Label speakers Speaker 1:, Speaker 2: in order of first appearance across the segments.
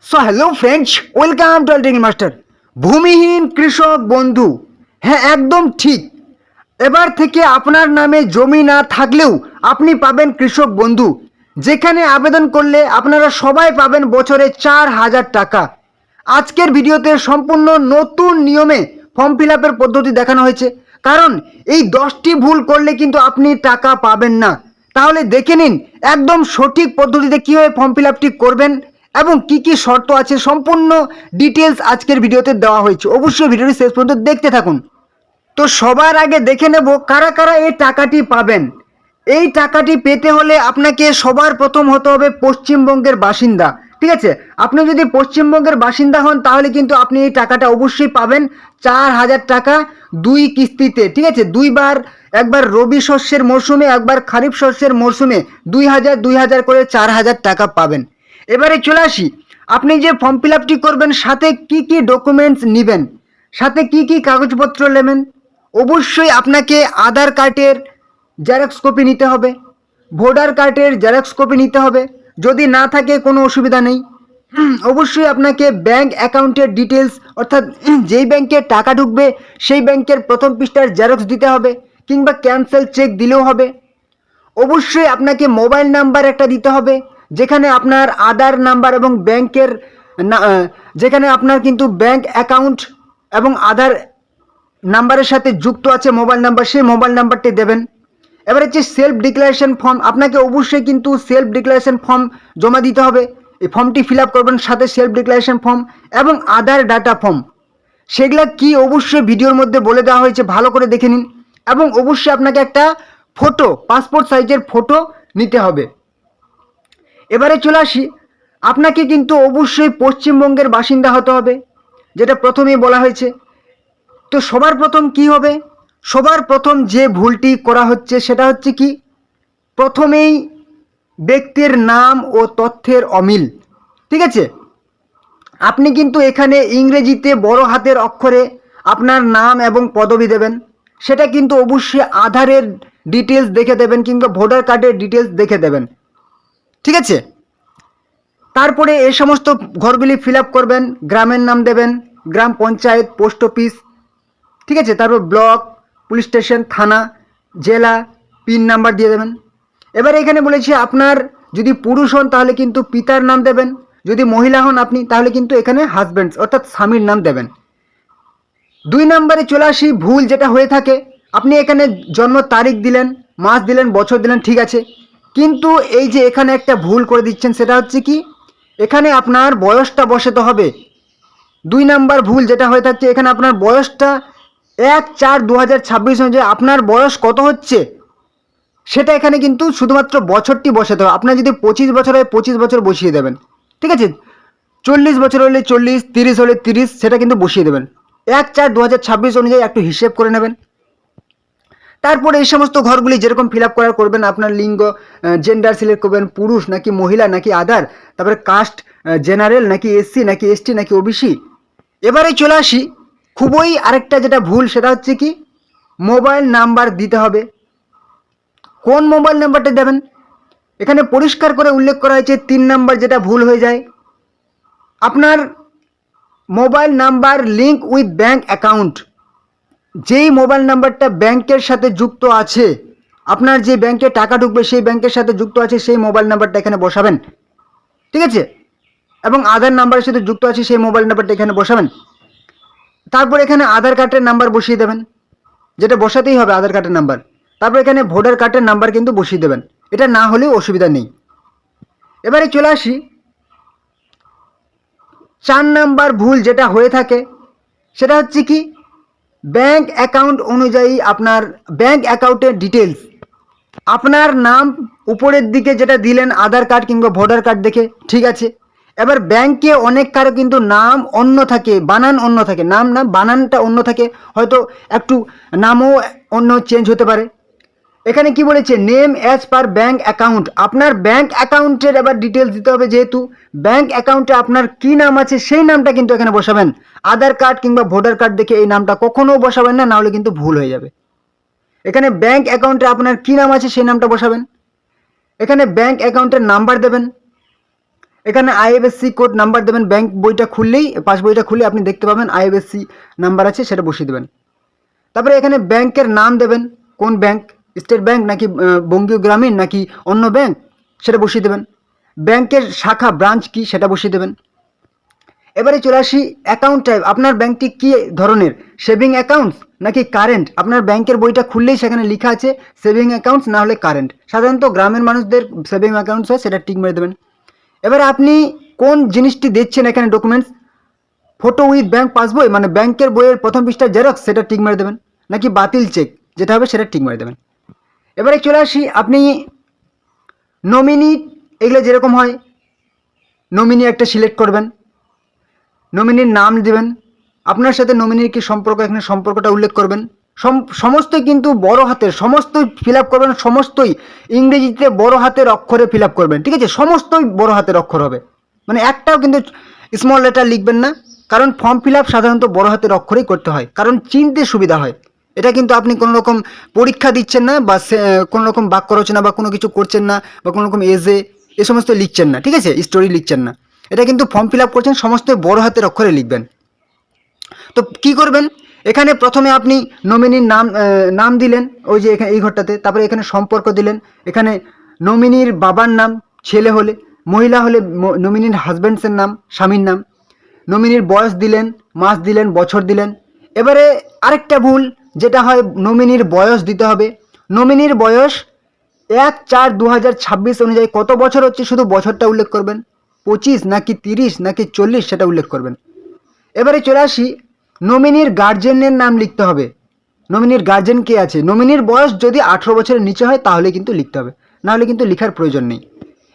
Speaker 1: So hello friends, welcome to alting master. ভূমিহীন কৃষক বন্ধু, হ্যাঁ একদম ঠিক। এবার থেকে আপনার নামে জমি না থাকলেও আপনি পাবেন কৃষক বন্ধু, যেখানে আবেদন করলে আপনারা সবাই পাবেন বছরে 4,000 টাকা। আজকের ভিডিওতে সম্পূর্ণ নতুন নিয়মে ফর্ম ফিল আপের পদ্ধতি দেখানো হয়েছে, কারণ এই 10টি ভুল করলে কিন্তু আপনি টাকা পাবেন না। তাহলে দেখে নিন একদম সঠিক পদ্ধতিতে কীভাবে ফর্ম ফিল আপটি করবেন এবং কি কি শর্ত আছে, সম্পূর্ণ ডিটেলস আজকের ভিডিওতে দেওয়া হয়েছে। অবশ্যই ভিডিওটি শেষ পর্যন্ত দেখতে থাকুন। তো সবার আগে দেখে নেব কারা কারা এই টাকাটি পাবেন। এই টাকাটি পেতে হলে আপনাকে সবার প্রথম হতে হবে পশ্চিমবঙ্গের বাসিন্দা। ঠিক আছে, আপনি যদি পশ্চিমবঙ্গের বাসিন্দা হন তাহলে কিন্তু আপনি এই টাকাটা অবশ্যই পাবেন 4,000 টাকা, দুই কিস্তিতে। ঠিক আছে, দুইবার, একবার রবি শস্যের মরশুমে, একবার খারিফ শস্যের মরশুমে 2,000 করে 4,000 টাকা পাবেন। এবারে চলে আসি, আপনি যে ফর্ম ফিল আপটি করবেন সাথে কি কি ডকুমেন্টস নেবেন, সাথে কি কি কাগজপত্র নেবেন। অবশ্যই আপনাকে আধার কার্ডের জেরক্স কপি নিতে হবে, ভোটার কার্ডের জেরক্স কপি নিতে হবে। যদি না থাকে কোনো অসুবিধা নেই। অবশ্যই আপনাকে ব্যাংক অ্যাকাউন্টের ডিটেলস, অর্থাৎ যেই ব্যাংকে টাকা ঢুকবে সেই ব্যাংকের প্রথম পৃষ্ঠার জেরক্স দিতে হবে, কিংবা ক্যান্সেল চেক দিলেও হবে। অবশ্যই আপনাকে মোবাইল নাম্বার একটা দিতে হবে, যেখানে আপনার আধার নাম্বার এবং ব্যাংকের যেখানে আপনার কিন্তু ব্যাংক অ্যাকাউন্ট এবং আধার নাম্বারের সাথে যুক্ত আছে মোবাইল নাম্বার, সেই মোবাইল নাম্বারটি দেবেন। এবার হচ্ছে সেলফ ডিক্লারেশন ফর্ম, আপনাকে অবশ্যই কিন্তু সেলফ ডিক্লারেশন ফর্ম জমা দিতে হবে। এই ফর্মটি ফিল আপ করবেন, সাথে সেলফ ডিক্লারেশন ফর্ম এবং আধার ডাটা ফর্ম। সেগুলা কি অবশ্যই ভিডিওর মধ্যে বলে দেওয়া হয়েছে, ভালো করে দেখে নিন। এবং অবশ্যই আপনাকে একটা ফটো, পাসপোর্ট সাইজের ফটো নিতে হবে। এবারে চলে আসি, আপনাকে কিন্তু অবশ্যই পশ্চিমবঙ্গের বাসিন্দা হতে হবে, যেটা প্রথমেই বলা হয়েছে। তো সবার প্রথম কি হবে, সবার প্রথম যে ভুলটি করা হচ্ছে সেটা হচ্ছে কি, প্রথমেই ব্যক্তির নাম ও তথ্যের অমিল। ঠিক আছে, আপনি কিন্তু এখানে ইংরেজিতে বড় হাতের অক্ষরে আপনার নাম এবং পদবি দেবেন। সেটা কিন্তু অবশ্যই আধারের ডিটেলস দেখে দেবেন, কিংবা ভোটার কার্ডের ডিটেলস দেখে দেবেন। ঠিক আছে, তারপরে এই সমস্ত ঘরগুলি ফিল আপ করবেন। গ্রামের নাম দেবেন, গ্রাম পঞ্চায়েত, পোস্ট অফিস। ঠিক আছে, তারপর ব্লক, পুলিশ স্টেশন, থানা, জেলা, পিন নাম্বার দিয়ে দেবেন। এবার এখানে বলেছি আপনার যদি পুরুষ হন তাহলে কিন্তু পিতার নাম দেবেন, যদি মহিলা হন আপনি তাহলে কিন্তু এখানে হাজব্যান্ডস অর্থাৎ স্বামীর নাম দেবেন। 2 নম্বরে চলে আসি, ভুল যেটা হয়ে থাকে, আপনি এখানে জন্ম তারিখ দিলেন, মাস দিলেন, বছর দিলেন, ঠিক আছে, কিন্তু এই যে এখানে একটা ভুল করে দিচ্ছেন, সেটা হচ্ছে কি, এখানে আপনার বয়সটা বসাতে হবে। 2 নম্বর ভুল যেটা হয়ে থাকছে, এখানে আপনার বয়সটা 1/4/2026 অনুযায়ী আপনার বয়স কত হচ্ছে সেটা এখানে কিন্তু শুধুমাত্র বছরটি বসাতে হবে। আপনার যদি 25 বছর হয় 25 বছর বসিয়ে দেবেন। ঠিক আছে, 40 বছর হলে 40, 30 হলে 30, সেটা কিন্তু বসিয়ে দেবেন। 1/4/2026 অনুযায়ী একটু হিসেব করে নেবেন। তারপরে এই সমস্ত ঘরগুলি যেরকম ফিল আপ করার করবেন, আপনার লিঙ্গ, জেন্ডার সিলেক্ট করবেন, পুরুষ নাকি মহিলা নাকি আদার, তারপরে কাস্ট, জেনারেল নাকি এসসি নাকি এসটি নাকি ওবিসি। এবারে চলে আসি, খুবই আরেকটা যেটা ভুল সেটা হচ্ছে কি, মোবাইল নাম্বার দিতে হবে। কোন মোবাইল নাম্বারটা দেবেন, এখানে পরিষ্কার করে উল্লেখ করা হয়েছে 3 নাম্বার যেটা ভুল হয়ে যায়, আপনার mobile number link with bank account. যেই মোবাইল নাম্বারটা ব্যাংকের সাথে যুক্ত আছে, আপনার যে ব্যাংকে টাকা ঢুকবে সেই ব্যাংকের সাথে যুক্ত আছে, সেই মোবাইল নাম্বারটা এখানে বসাবেন। ঠিক আছে, এবং আধার নাম্বারের সাথে যুক্ত আছে সেই মোবাইল নাম্বারটা এখানে বসাবেন। তারপর এখানে আধার কার্ডের নাম্বার বসিয়ে দেবেন, যেটা বসাতেই হবে আধার কার্ডের নাম্বার। তারপর এখানে ভোটার কার্ডের নাম্বার কিন্তু বসিয়ে দেবেন, এটা না হলেও অসুবিধা নেই। এবারে চলে আসি, 4 নাম্বার ভুল যেটা হয়ে থাকে সেটা হচ্ছে কি, ব্যাংক অ্যাকাউন্ট অনুযায়ী আপনার ব্যাংক অ্যাকাউন্টের ডিটেলস, আপনার নাম উপরের দিকে যেটা দিলেন আধার কার্ড কিংবা ভোটার কার্ড দেখে, ঠিক আছে। এবার ব্যাংকে অনেক কারো কিন্তু নাম অন্য থাকে, বানান অন্য থাকে, নাম না বানানটা অন্য থাকে, হয়তো একটু নামও অন্য চেঞ্জ হতে পারে। এখানে কি বলেছে, name as per bank account, আপনার ব্যাংক অ্যাকাউন্টের এবার ডিটেলস দিতে হবে। যেহেতু ব্যাংক অ্যাকাউন্টে আপনার কি নাম আছে সেই নামটা কিন্তু এখানে বসাবেন। আধার কার্ড কিংবা ভোটার কার্ড দেখে এই নামটা কখনো বসাবেন না, নাহলে কিন্তু ভুল হয়ে যাবে। এখানে ব্যাংক অ্যাকাউন্টে আপনার কি নাম আছে সেই নামটা বসাবেন। এখানে ব্যাংক অ্যাকাউন্টের নাম্বার দেবেন। এখানে আইএফএসসি কোড নাম্বার দেবেন, ব্যাংক বইটা খুললেই, পাস বইটা খুলে আপনি দেখতে পাবেন আইএফএসসি নাম্বার আছে, সেটা বসিয়ে দেবেন। তারপরে এখানে ব্যাংকের নাম দেবেন, কোন ব্যাংক, স্টেট ব্যাংক নাকি বঙ্গীয় গ্রামীণ নাকি অন্য ব্যাংক, সেটা বসিয়ে দেবেন। ব্যাংকের শাখা ব্রাঞ্চ কি, সেটা বসিয়ে দেবেন। এবারে চলে আসি অ্যাকাউন্ট টাইপ, আপনার ব্যাংকটি কী ধরনের, সেভিং অ্যাকাউন্টস নাকি কারেন্ট। আপনার ব্যাংকের বইটা খুললেই সেখানে লেখা আছে সেভিং অ্যাকাউন্টস না হলে কারেন্ট। সাধারণত গ্রামের মানুষদের সেভিং অ্যাকাউন্টস হয়, সেটা টিক মেরে দেবেন। এবারে আপনি কোন জিনিসটি দিচ্ছেন এখানে ডকুমেন্টস, ফটো উইথ ব্যাংক পাসবই মানে ব্যাংকের বইয়ের প্রথম পৃষ্ঠার জেরক্স, সেটা টিক মেরে দেবেন, নাকি বাতিল চেক যেটা হবে সেটা টিক মেরে দেবেন। এবারে চলে আসি আপনি নমিনি, এগুলো যেরকম হয় নমিনি একটা সিলেক্ট করবেন, নমিনির নাম দেবেন, আপনার সাথে নমিনির কি সম্পর্ক এখানে সম্পর্কটা উল্লেখ করবেন। সমস্তই কিন্তু বড় হাতের, সমস্তই ফিল আপ করবেন, সমস্তই ইংরেজিতে বড় হাতের অক্ষরে ফিল আপ করবেন, ঠিক আছে, সমস্তই বড় হাতের অক্ষর হবে, মানে একটাও কিন্তু স্মল লেটার লিখবেন না, কারণ ফর্ম ফিল আপ সাধারণত বড় হাতের অক্ষরেই করতে হয়, কারণ চিনতে সুবিধা হয়। এটা কিন্তু আপনি কোনো রকম পরীক্ষা দিচ্ছেন না, বা কোনো রকম বাক্য রচনা বা কোনো কিছু করছেন না, বা কোনো রকম এজে এ সমস্ত লিখছেন না, ঠিক আছে, স্টোরি লিখছেন না, এটা কিন্তু ফর্ম ফিল আপ করছেন, সমস্ত বড় হাতের অক্ষরে লিখবেন। তো কি করবেন, এখানে প্রথমে আপনি নমিনির নাম দিলেন, ওই যে এখানে এই ঘরটাতে, তারপরে এখানে সম্পর্ক দিলেন, এখানে নমিনির বাবার নাম ছেলে হলে, মহিলা হলে নমিনির হাজব্যান্ডসের নাম, স্বামীর নাম, নমিনির বয়স দিলেন, মাস দিলেন, বছর দিলেন। এবারে আরেকটা ভুল যেটা হয়, নমিনির বয়স দিতে হবে, নমিনির বয়স 1/4/2026 অনুযায়ী কত বছর হচ্ছে শুধু বছরটা উল্লেখ করবেন, 25 নাকি 30 নাকি 40 সেটা উল্লেখ করবেন। এবারে চলে আসি নমিনির গার্জেনের নাম লিখতে হবে, নমিনির গার্জেন কে আছে, নমিনির বয়স যদি 18 বছরের নিচে হয় তাহলে কিন্তু লিখতে হবে, নাহলে কিন্তু লেখার প্রয়োজন নেই।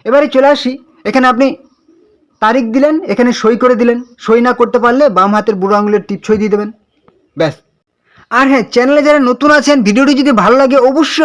Speaker 1: এবারে চলে আসি, এখানে আপনি তারিখ দিলেন, এখানে সই করে দিলেন, সই না করতে পারলে বাম হাতের বুড়ো আঙুলের টিপ সই দিয়ে দেবেন, ব্যাস। আর হ্যাঁ, চ্যানেলে যারা নতুন আছেন, ভিডিওটি যদি ভালো লাগে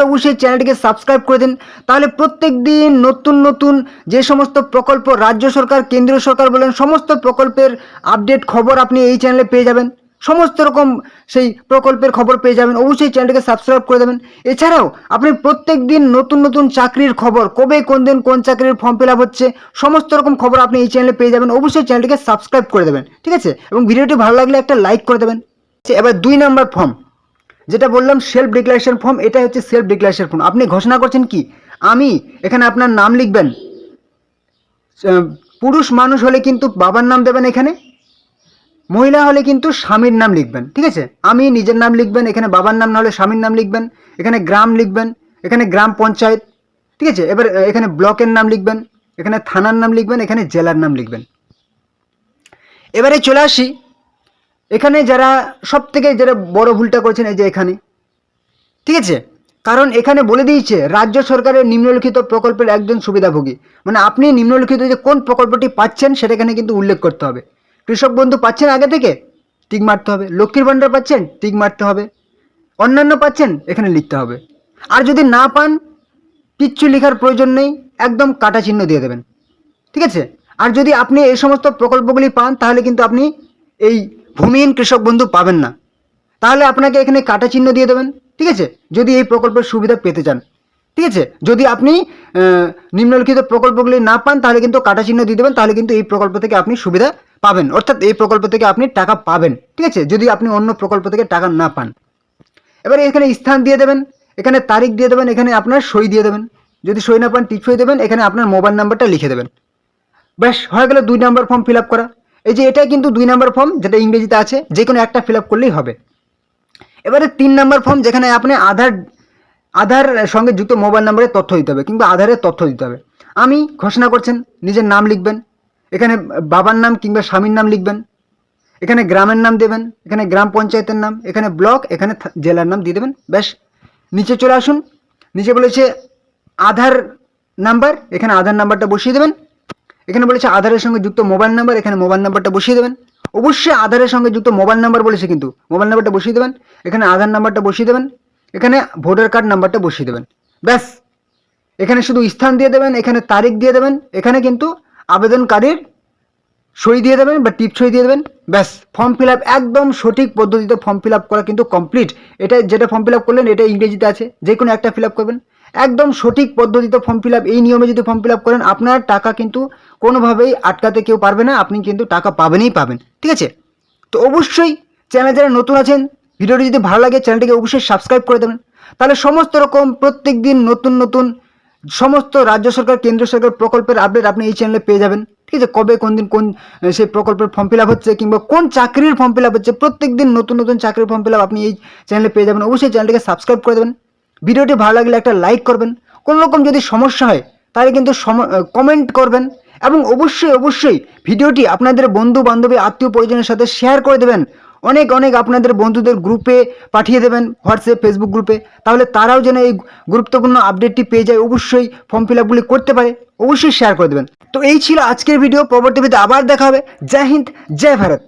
Speaker 1: অবশ্যই চ্যানেলটিকে সাবস্ক্রাইব করে দিন, তাহলে প্রত্যেক দিন নতুন নতুন যে সমস্ত প্রকল্প রাজ্য সরকার কেন্দ্রীয় সরকার বলেন সমস্ত প্রকল্পের আপডেট খবর আপনি এই চ্যানেলে পেয়ে যাবেন, সমস্ত রকম সেই প্রকল্পের খবর পেয়ে যাবেন, অবশ্যই চ্যানেলটিকে সাবস্ক্রাইব করে দেবেন। এছাড়াও আপনি প্রত্যেক দিন নতুন নতুন চাকরির খবর, কবে কোন দিন কোন চাকরির ফর্ম ফিল আপ হচ্ছে, সমস্ত রকম খবর আপনি এই চ্যানেলে পেয়ে যাবেন, অবশ্যই চ্যানেলটিকে সাবস্ক্রাইব করে দেবেন, ঠিক আছে, এবং ভিডিওটি ভালো লাগলে একটা লাইক করে দেবেন। এবার 2 নম্বর ফর্ম যেটা বললাম সেলফ ডিক্লারেশন ফর্ম, এটা হচ্ছে সেলফ ডিক্লারেশন ফর্ম। আপনি ঘোষণা করছেন কি, আমি, এখানে আপনার নাম লিখবেন, পুরুষ মানুষ হলে কিন্তু বাবার নাম দেবেন, এখানে মহিলা হলে কিন্তু স্বামীর নাম লিখবেন, ঠিক আছে, আমি নিজের নাম লিখবেন, এখানে বাবার নাম না হলে স্বামীর নাম লিখবেন, এখানে গ্রাম লিখবেন, এখানে গ্রাম পঞ্চায়েত, ঠিক আছে, এবার এখানে ব্লকের নাম লিখবেন, এখানে থানার নাম লিখবেন, এখানে জেলার নাম লিখবেন। এবারে চলে আসি, এখানে যারা সব থেকে যারা বড় ভুলটা করেছেন এই যে এখানে, ঠিক আছে, কারণ এখানে বলে দিয়েছে রাজ্য সরকারের নিম্নলিখিত প্রকল্পের একজন সুবিধাভোগী, মানে আপনি নিম্নলিখিত যে কোন প্রকল্পটি পাচ্ছেন সেটা এখানে কিন্তু উল্লেখ করতে হবে। কৃষক বন্ধু পাচ্ছেন আগে থেকে, টিক মারতে হবে, লক্ষ্মীর ভাণ্ডার পাচ্ছেন, টিক মারতে হবে, অন্যান্য পাচ্ছেন এখানে লিখতে হবে। আর যদি না পান কিচ্ছু লেখার প্রয়োজন নেই, একদম কাটা চিহ্ন দিয়ে দেবেন, ঠিক আছে। আর যদি আপনি এই সমস্ত প্রকল্পগুলি পান তাহলে কিন্তু আপনি এই ভূমিহীন কৃষক বন্ধু পাবেন না, তাহলে আপনাকে এখানে কাটা চিহ্ন দিয়ে দেবেন, ঠিক আছে, যদি এই প্রকল্পের সুবিধা পেতে চান, ঠিক আছে। যদি আপনি নিম্নলিখিত প্রকল্পগুলি না পান তাহলে কিন্তু কাটা চিহ্ন দিয়ে দেবেন, তাহলে কিন্তু এই প্রকল্প থেকে আপনি সুবিধা পাবেন, অর্থাৎ এই প্রকল্প থেকে আপনি টাকা পাবেন, ঠিক আছে, যদি আপনি অন্য প্রকল্প থেকে টাকা না পান। এবারে এখানে স্থান দিয়ে দেবেন, এখানে তারিখ দিয়ে দেবেন, এখানে আপনার সই দিয়ে দেবেন, যদি সই না পান টিপ সই দেবেন, এখানে আপনার মোবাইল নাম্বারটা লিখে দেবেন, ব্যাস হয়ে গেল 2 নম্বর ফর্ম ফিল আপ করা। এই যে এটাই কিন্তু 2 নম্বর ফর্ম, যেটা ইংরেজিতে আছে, যে কোনো একটা ফিল আপ করলেই হবে। এবারে 3 নম্বর ফর্ম, যেখানে আপনি আধার সঙ্গে যুক্ত মোবাইল নাম্বারের তথ্য দিতে হবে, কিংবা আধারের তথ্য দিতে হবে। আমি ঘোষণা করছেন, নিজের নাম লিখবেন, এখানে বাবার নাম কিংবা স্বামীর নাম লিখবেন, এখানে গ্রামের নাম দেবেন, এখানে গ্রাম পঞ্চায়েতের নাম, এখানে ব্লক, এখানে জেলার নাম দিয়ে দেবেন, ব্যাস। নিচে চলে আসুন, নিচে বলেছে আধার নাম্বার, এখানে আধার নাম্বারটা বসিয়ে দেবেন, এখানে বলেছে আধারের সঙ্গে যুক্ত মোবাইল নাম্বার, এখানে মোবাইল নাম্বারটা বসিয়ে দেবেন, অবশ্যই আধারের সঙ্গে যুক্ত মোবাইল নাম্বার বলেছে কিন্তু মোবাইল নাম্বারটা বসিয়ে দেবেন, এখানে আধার নাম্বারটা বসিয়ে দেবেন, এখানে ভোটার কার্ড নাম্বারটা বসিয়ে দেবেন, ব্যাস। এখানে শুধু স্থান দিয়ে দেবেন, এখানে তারিখ দিয়ে দেবেন, এখানে কিন্তু আবেদনকারীর সই দিয়ে দেবেন বা টিপ সই দিয়ে দেবেন, ব্যাস। ফর্ম ফিল আপ একদম সঠিক পদ্ধতিতে ফর্ম ফিল আপ করা কিন্তু কমপ্লিট। এটা যেটা ফর্ম ফিল আপ করলেন এটা ইংরেজিতে আছে, যে কোনো একটা ফিল আপ করবেন, একদম সঠিক পদ্ধতিতে ফর্ম ফিল আপ, এই নিয়মে যদি ফর্ম ফিল আপ করেন আপনার টাকা কিন্তু কোনোভাবেই আটকাতে কেউ পারবে না, আপনি কিন্তু টাকা পাবেনই পাবেন। ঠিক আছে, তো অবশ্যই চ্যানেলে যারা নতুন আছেন, ভিডিওটি যদি ভালো লাগে চ্যানেলটিকে অবশ্যই সাবস্ক্রাইব করে দেবেন, তাহলে সমস্ত রকম প্রত্যেক দিন নতুন নতুন সমস্ত রাজ্য সরকার কেন্দ্র সরকার প্রকল্পের আপডেট আপনি এই চ্যানেলে পেয়ে যাবেন। ঠিক আছে, কবে কোন দিন কোন সেই প্রকল্পের ফর্ম ফিল আপ হচ্ছে কিংবা কোন চাকরির ফর্ম ফিল আপ হচ্ছে, প্রত্যেক দিন নতুন নতুন চাকরির ফর্ম ফিল আপ আপনি এই চ্যানেলে পেয়ে যাবেন। অবশ্যই চ্যানেলটিকে সাবস্ক্রাইব করে দেবেন, ভিডিওটি ভালো লাগলে একটা লাইক করবেন, কোনো রকম যদি সমস্যা হয় তাহলে কিন্তু কমেন্ট করবেন, এবং অবশ্যই অবশ্যই ভিডিওটি আপনাদের বন্ধু বান্ধবী আত্মীয় পরিজনের সাথে শেয়ার করে দেবেন, অনেক অনেক আপনাদের বন্ধুদের গ্রুপে পাঠিয়ে দেবেন, হোয়াটসঅ্যাপ ফেসবুক গ্রুপে, তাহলে তারাও যেন এই গুরুত্বপূর্ণ আপডেটটি পেয়ে যায়, অবশ্যই ফর্ম ফিল আপগুলি করতে পারে, অবশ্যই শেয়ার করে দেবেন। তো এই ছিল আজকের ভিডিও, পরবর্তী ভিডিওতে আবার দেখা হবে। জয় হিন্দ, জয় ভারত।